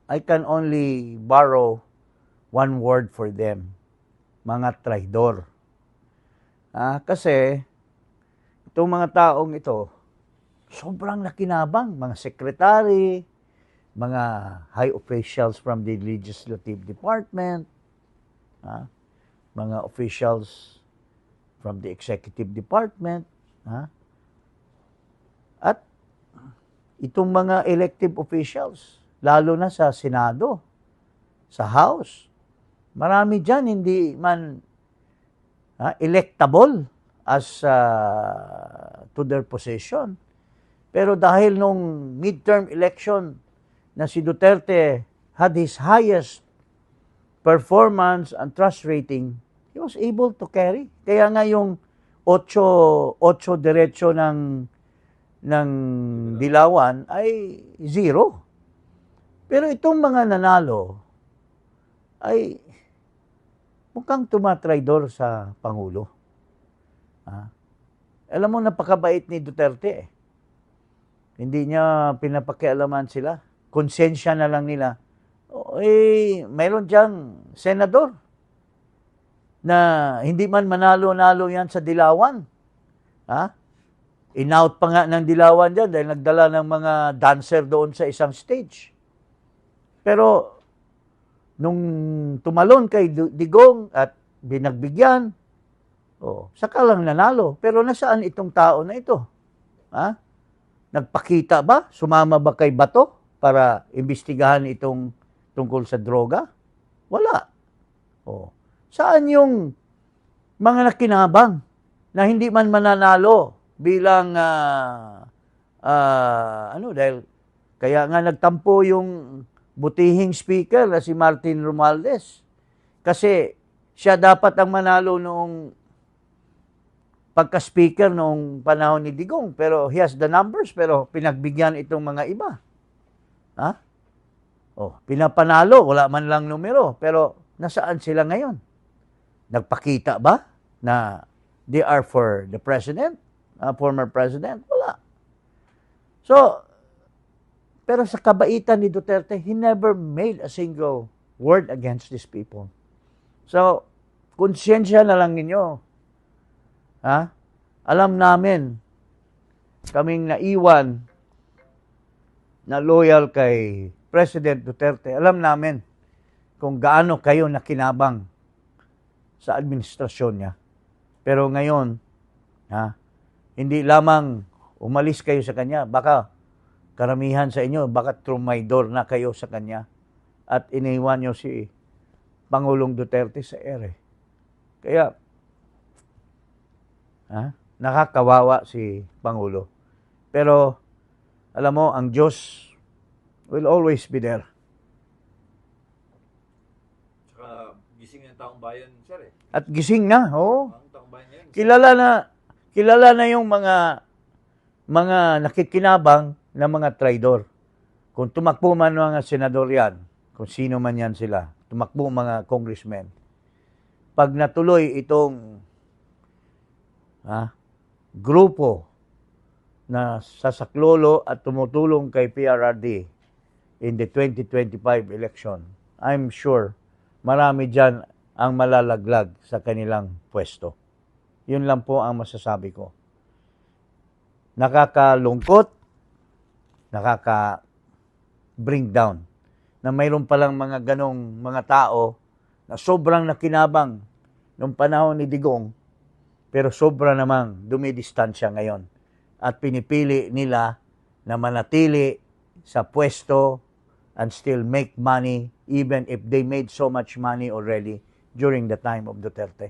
I can only borrow one word for them, mga traidor. Kasi itong mga taong ito, sobrang nakinabang, mga secretary, mga high officials from the legislative department, mga officials from the executive department, at itong mga elective officials, lalo na sa Senado, sa House, marami dyan hindi man electable as to their position. Pero dahil nung midterm election na si Duterte had his highest performance and trust rating, he was able to carry. Kaya nga yung 8 diretso ng Dilawan ay 0. Pero itong mga nanalo ay mukhang tumatraidor sa Pangulo. Alam mo, napakabait ni Duterte. Hindi niya pinapakialaman sila. Konsensya na lang nila. Mayroon diyang senador na hindi man manalo-nalo yan sa Dilawan. In-out pa nga ng Dilawan dyan dahil nagdala ng mga dancer doon sa isang stage. Pero nung tumalon kay Digong at binagbigyan, saka lang nanalo. Pero nasaan itong tao na ito? Nagpakita ba? Sumama ba kay Bato para imbestigahan itong tungkol sa droga? Wala. Saan yung mga nakinabang na hindi man mananalo bilang dahil kaya nga nagtampo yung butihing speaker na si Martin Romualdez. Kasi siya dapat ang manalo noong pagka-speaker noong panahon ni Digong. Pero he has the numbers, pero pinagbigyan itong mga iba. Pinapanalo, wala man lang numero. Pero nasaan sila ngayon? Nagpakita ba na they are for the president? Former president? Wala. So, pero sa kabaitan ni Duterte, he never made a single word against these people. So, konsyensya na lang ninyo. Alam namin, kaming naiwan na loyal kay President Duterte, alam namin kung gaano kayo nakinabang sa administrasyon niya. Pero ngayon, hindi lamang umalis kayo sa kanya, baka karamihan sa inyo, baka trumaydor na kayo sa kanya at iniwan nyo si Pangulong Duterte sa ere. Kaya, nakakawawa si Pangulo. Pero, alam mo, ang Diyos will always be there. Saka, gising ng taong bayan, sir. At gising na, Ang taong bayan ngayon. Kilala na yung mga nakikinabang na mga traidor. Kung tumakbo man mga senador yan, kung sino man yan sila, tumakbo mga congressmen, pag natuloy itong grupo na sasaklolo at tumutulong kay PRRD in the 2025 election, I'm sure marami dyan ang malalaglag sa kanilang pwesto. Yun lang po ang masasabi ko. Nakakalungkot, nakaka-bring down na mayroon palang mga ganong mga tao na sobrang nakinabang nung panahon ni Digong, pero sobra namang dumidistansya ngayon. At pinipili nila na manatili sa pwesto and still make money even if they made so much money already during the time of Duterte.